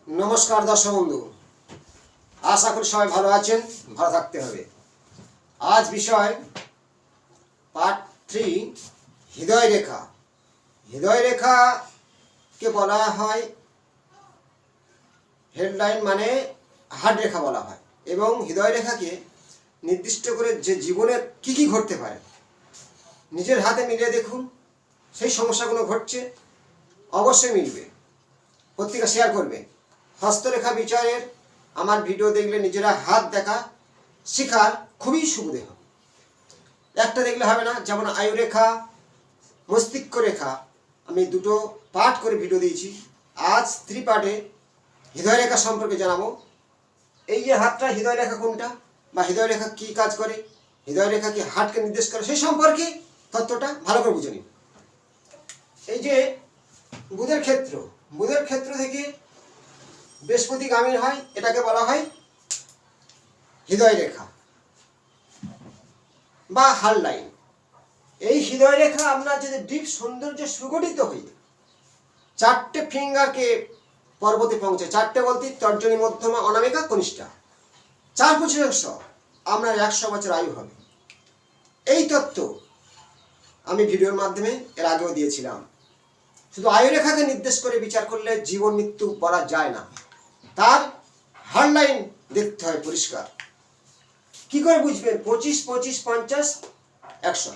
नमस्कार दर्शक बंधु आशा करी सबाई भालो आछेन भालो थाकते हबे। आज विषय पार्ट 3 हृदय रेखा। हृदय रेखा के बला हय हेडलाइन माने हार्ट रेखा बला हय एवं हृदय रेखा के निर्दिष्ट करे जे जीवने की घटते पारे निजेर हाथे मिलिए देखुन सेई समस्यागुलो घटছে अवश्य मिलबे। पत्रिका शेयर करबे। हस्तरेखा विचारेर आमार भिडियो देखले निजेरा हाथ देखा शिखार खूबई सुविधे हबे। एकटा देखले हबे ना, जेमन आयु रेखा मस्तिष्क रेखा आमी दुटो पार्ट करे भिडियो दिएछि। आज 3 पार्टे हृदय रेखा सम्पर्के जानाबो। এই যে হাতটা হৃদয় রেখা কোনটা বা হৃদয় রেখা কি কাজ করে, হৃদয় রেখা কি হার্টকে নির্দেশ করে সেই সম্পর্কে তত্ত্বটা ভালো করে বুঝে নিন। এই যে বুধের ক্ষেত্র থেকে বৃহস্পতি গামী হয়, এটাকে বলা হয় হৃদয় রেখা বা হার্ট লাইন। এই হৃদয় রেখা আপনার যদি ডিপ সৌন্দর্য সুগঠিত হয়ে 4টে ফিঙ্গারকে पर्वते पहुंचे। 4টে বলতে তর্জনী, মধ্যমা, অনামিকা, কনিষ্ঠা। 4/5 আপনার 100 বছর আয়ু হবে। এই তত্ত্ব আমি ভিডিওর মাধ্যমে এর আগেও দিয়েছিলাম। শুধু আয়ু রেখাকে নির্দেশ করে বিচার করলে জীবন মৃত্যু বলা যায় না, তার হার্ট লাইন দেখতে হয় পরিষ্কার। কি করে বুঝবেন 25, 25, 50, 100?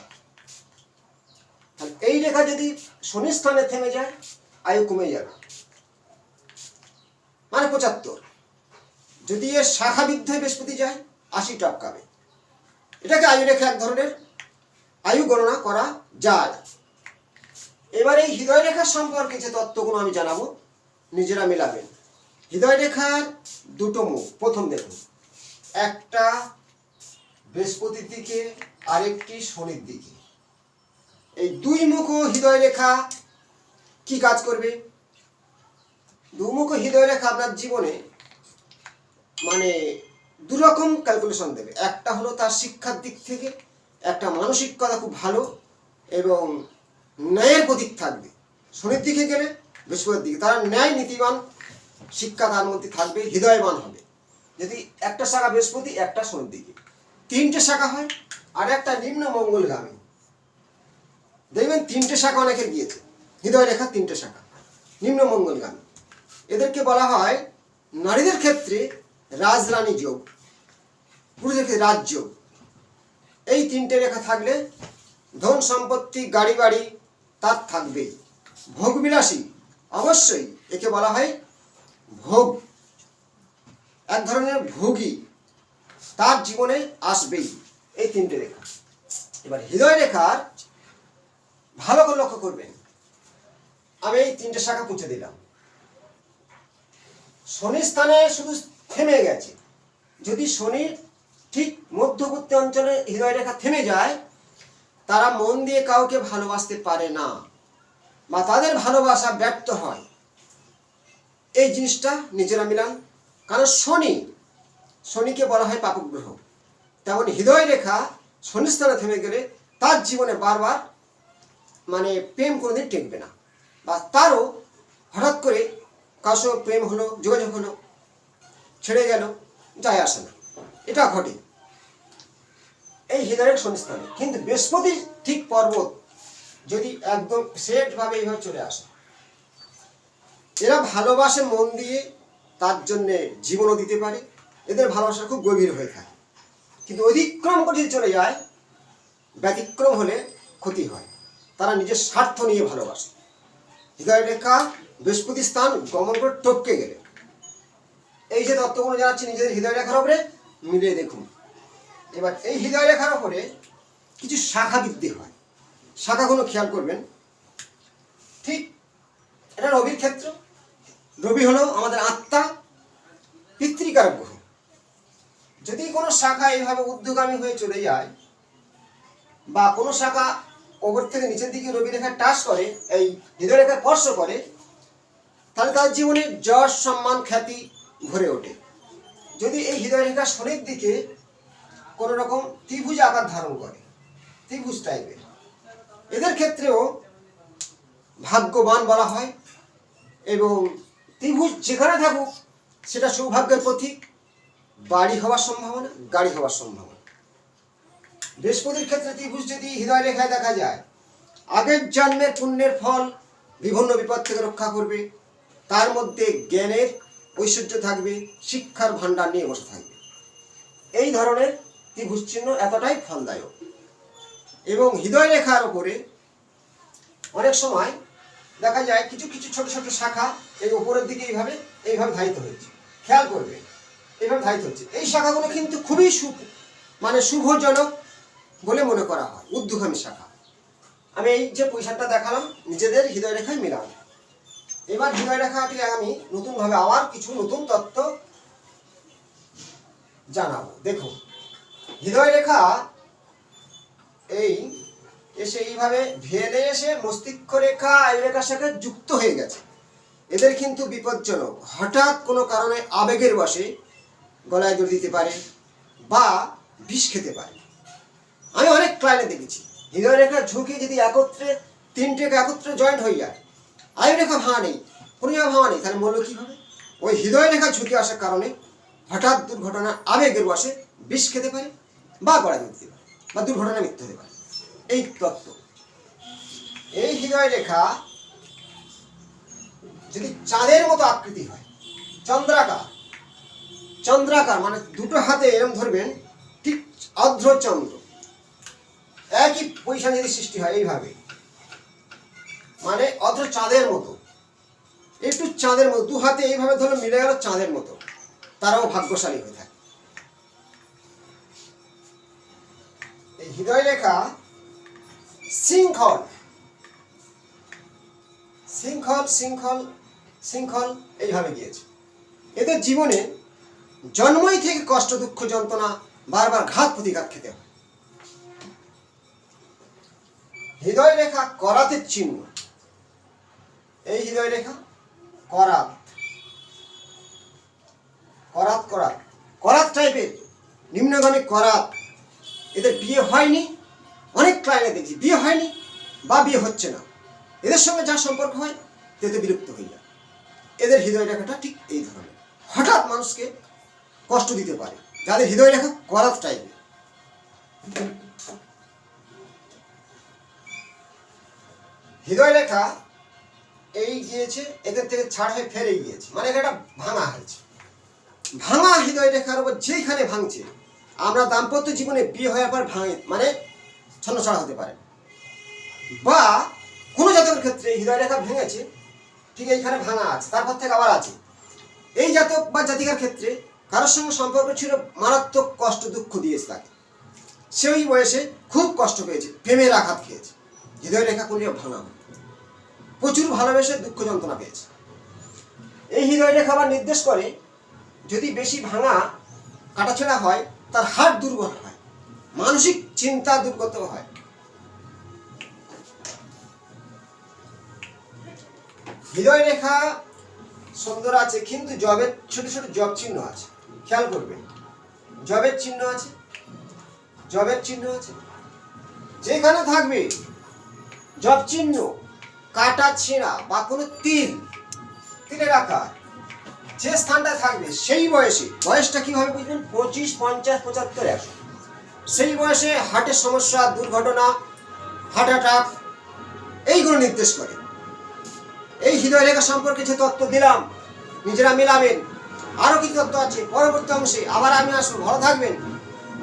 এই রেখা যদি শনি স্থানে থেমে যায় আয়ু কমে যাবে, মানে 75। যদি এর শাখা বিদ্ধে বৃহস্পতি যায় 80 টপকাবে। এটাকে আয়ু রেখা এক ধরনের আয়ু গণনা করা যায়। এবার এই হৃদয় রেখা সম্পর্কে যে তত্ত্বগুলো আমি জানাবো নিজেরা মেলাবেন। হৃদয় রেখার দুটো মুখ। প্রথম দেখুন, একটা বৃহস্পতির দিকে আরেকটি শনির দিকে। এই দুই মুখ হৃদয় রেখা কি কাজ করবে? দুমুখ হৃদয় রেখা আপনার জীবনে মানে দুরকম ক্যালকুলেশন দেবে। একটা হলো তার শিক্ষার দিক থেকে, একটা মানসিকতা খুব ভালো এবং ন্যায়ের প্রতীক থাকবে। শনির দিকে গেলে বৃহস্পতির দিকে তারা ন্যায়, নীতিবান শিক্ষা তার মধ্যে থাকবে, হৃদয়বান হবে। যদি একটা শাখা বৃহস্পতি, একটা শনির দিকে, 3টে শাখা হয় আর একটা নিম্ন মঙ্গলগামী। দেখবেন 3টে শাখা অনেকের গিয়েছে। হৃদয় রেখা 3টে শাখা, নিম্ন মঙ্গলগামী। এদেরকে বলা হয় নারীদের ক্ষেত্রে রাজরানী যোগ, পুরুষদের ক্ষেত্রে রাজযোগ। এই 3টে রেখা থাকলে ধন সম্পত্তি, গাড়ি বাড়ি তার থাকবেই। ভোগবিলাসী অবশ্যই, একে বলা হয় ভোগ, এক ধরনের ভোগী তার জীবনে আসবেই এই 3টে রেখা। এবার হৃদয় রেখার ভালো করে লক্ষ্য করবেন। আমি এই 3টে শাখা পুঁছে দিলাম। শনি স্থানে শুধু থেমে গেছে। যদি শনির ঠিক মধ্যবর্তী অঞ্চলে হৃদয় রেখা থেমে যায়, তারা মন দিয়ে কাউকে ভালোবাসতে পারে না বা তাদের ভালোবাসা ব্যর্থ হয়। এই জিনিসটা নিজেরা মিলান। কারণ শনিকে বলা হয় পাপক গ্রহ। তেমন হৃদয় রেখা শনি স্থানে থেমে গেলে তার জীবনে বারবার মানে প্রেম কোনোদিন টেকবে না, বা তারও হঠাৎ করে কার সঙ্গে প্রেম হলো, যোগাযোগ হলো, ছেড়ে গেল, যায় আসে না, এটা ঘটে এই হৃদয়ের শনিস্থানে। কিন্তু বৃহস্পতি ঠিক পর্বত যদি একদম সেটভাবে এইভাবে চলে আসে, এরা ভালোবাসে মন দিয়ে, তার জন্যে জীবনও দিতে পারে। এদের ভালোবাসা খুব গভীর হয়ে থাকে। কিন্তু অতিক্রম করে যদি চলে যায়, ব্যতিক্রম হলে ক্ষতি হয়। তারা নিজের স্বার্থ নিয়ে ভালোবাসে। হৃদয় রেখা বৃহস্পতি স্থান গমন করে টপকে গেলে, এই যে তত্ত্বগুলো জানাচ্ছি নিজেদের হৃদয় রেখার উপরে মিলিয়ে দেখুন। এবার এই হৃদয় রেখার উপরে কিছু শাখা বৃদ্ধি হয়। শাখাগুলো খেয়াল করবেন। ঠিক এটা রবির ক্ষেত্র। রবি হলো আমাদের আত্মা, পিতৃকারক গ্রহ। যদি কোনো শাখা এইভাবে ঊর্ধ্বগামী হয়ে চলে যায় বা কোনো শাখা ওপর থেকে নিচের দিকে রবি রেখা টাচ করে, এই হৃদয় রেখা স্পর্শ করে, তাহলে তার জীবনে যশ, সম্মান, খ্যাতি ভরে ওঠে। যদি এই হৃদয় রেখা শনির দিকে কোনো রকম ত্রিভুজ আকার ধারণ করে, ত্রিভুজ টাইপের, এদের ক্ষেত্রেও ভাগ্যবান বলা হয় এবং ত্রিভুজ যেখানে থাকুক সেটা সৌভাগ্যের প্রতীক, বাড়ি হওয়ার সম্ভাবনা, গাড়ি হওয়ার সম্ভাবনা। বৃহস্পতির ক্ষেত্রে ত্রিভুজ যদি হৃদয় রেখায় দেখা যায়, আগের জন্মের পুণ্যের ফল বিভিন্ন বিপদ থেকে রক্ষা করবে, তার মধ্যে জ্ঞানের ঐশ্বর্য থাকবে, শিক্ষার ভাণ্ডার নিয়ে বসে থাকবে। এই ধরনের ত্রিভুজ চিহ্ন এতটাই ফলদায়ক। এবং হৃদয় রেখার ওপরে অনেক সময় দেখা যায় কিছু কিছু ছোট ছোট শাখা এই উপরের দিকে এইভাবে ধারিত হয়েছে, খেয়াল করবে, এইভাবে ধারিত হচ্ছে। এই শাখাগুলো কিন্তু খুবই শুভজনক বলে মনে করা হয়, ঊর্ধ্বগামী শাখা। আমি এই যে পজিশনটা দেখালাম নিজেদের হৃদয় রেখায় মিলাম। এবার হৃদয় রেখাটি আমি নতুনভাবে আবার কিছু নতুন তথ্য জানাবো। দেখো, হৃদয় রেখা এইভাবে ভেদে এসে মস্তিষ্ক রেখা এই রেখার সাথে যুক্ত হয়ে গেছে। এদের কিন্তু বিপজ্জনক। হঠাৎ কোনো কারণে আবেগের বশে গলায় দড়ি দিতে পারে বা বিষ খেতে পারে। আমি অনেক ক্লায়েন্টে দেখেছি হৃদয় রেখার ঝুঁকি যদি তিনটে একত্রে জয়েন্ট হয়ে যায়, আয়ু রেখা ভাঙা নেই, কোনো ভাঙা নেই, তাহলে মরল কীভাবে? ওই হৃদয় রেখা ঝুঁকি আসার কারণে হঠাৎ দুর্ঘটনা আবেগের বশে বিষ খেতে পারে বা গলায় দড়ি দিতে পারে বা দুর্ঘটনা মৃত্যু হতে পারে। এই তত্ত্ব। এই হৃদয় রেখা যদি চাঁদের মতো আকৃতি হয়, চন্দ্রাকার মানে দুটো হাতে এরম ধরবেন, ঠিক অর্ধচন্দ্র, একই পজিশন যদি সৃষ্টি হয় এইভাবে, মানে অর্ধ চাঁদের মতো, একটু চাঁদের মতো, দু হাতে এইভাবে ধরলে মিলে গেল চাঁদের মতো, তারাও ভাগ্যশালী হয়ে থাকে। এই হৃদয় রেখা শৃঙ্খল এইভাবে গিয়েছে। এদের জীবনে জন্মই থেকে কষ্ট, দুঃখ, যন্ত্রণা, বারবার ঘাত প্রতিঘাত খেতে হয়। হৃদয় রেখা করাতের চিহ্ন। এই হৃদয় রেখা করাত টাইপের নিম্নগামী করাত। এদের বিয়ে হয়নি, অনেক ক্লায়েন্টে দেখছি বিয়ে হয়নি বা বিয়ে হচ্ছে না, এদের সঙ্গে যা সম্পর্ক হয় তাতে বিরক্ত হয়ে যায়। এদের হৃদয় রেখাটা ঠিক এই ধরনের, হঠাৎ মানুষকে কষ্ট দিতে পারে, যাদের হৃদয় রেখা করাত টাইপের। হৃদয় রেখা এই গিয়েছে, এদের থেকে ছাড় হয়ে ফের এই গিয়েছে, মানে এটা ভাঙা হয়েছে। ভাঙা হৃদয় রেখার উপর যেখানে ভাঙছে, আমরা দাম্পত্য জীবনে বিয়ে হওয়ার পর ভাঙে মানে ছন্নছাড়া হতে পারে, বা কোনো জাতকের ক্ষেত্রে হৃদয় রেখা ভেঙেছে, ঠিক এইখানে ভাঙা আছে, তারপর থেকে আবার আছে। এই জাতক বা জাতিকার ক্ষেত্রে কারোর সঙ্গে সম্পর্ক ছিল, মারাত্মক কষ্ট দুঃখ দিয়েছে তাকে, সেই বয়সে খুব কষ্ট পেয়েছে, প্রেমের আঘাত খেয়েছে, হৃদয় রেখা কোনটা ভাঙা, প্রচুর ভালোবেসে দুঃখ যন্ত্রণা পেয়েছে। এই হৃদয় রেখা আবার নির্দেশ করে, যদি বেশি ভাঙা কাটাছেঁড়া হয় তার হার্ট দুর্বল হয়, মানসিক চিন্তা দুর্গত হয়। হৃদয় রেখা সুন্দর আছে, কিন্তু জবের ছোট ছোট জব চিহ্ন আছে, খেয়াল করবেন, জবের চিহ্ন আছে, যেখানে থাকবে জব চিহ্ন, কাটা ছেঁড়া বা কোনো তিলের আকার যে স্থানটা থাকবে, সেই বয়সটা কিভাবে বুঝবেন? 25, 50, 75, 100, সেই বয়সে হার্টের সমস্যা, দুর্ঘটনা, হার্ট অ্যাটাক এইগুলো নির্দেশ করে। এই হৃদয় রেখা সম্পর্কে যে তত্ত্ব দিলাম নিজেরা মেলাবেন। আরও কি তত্ত্ব আছে পরবর্তী অংশে আবার আমি আসবো। ভালো থাকবেন,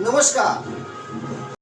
নমস্কার।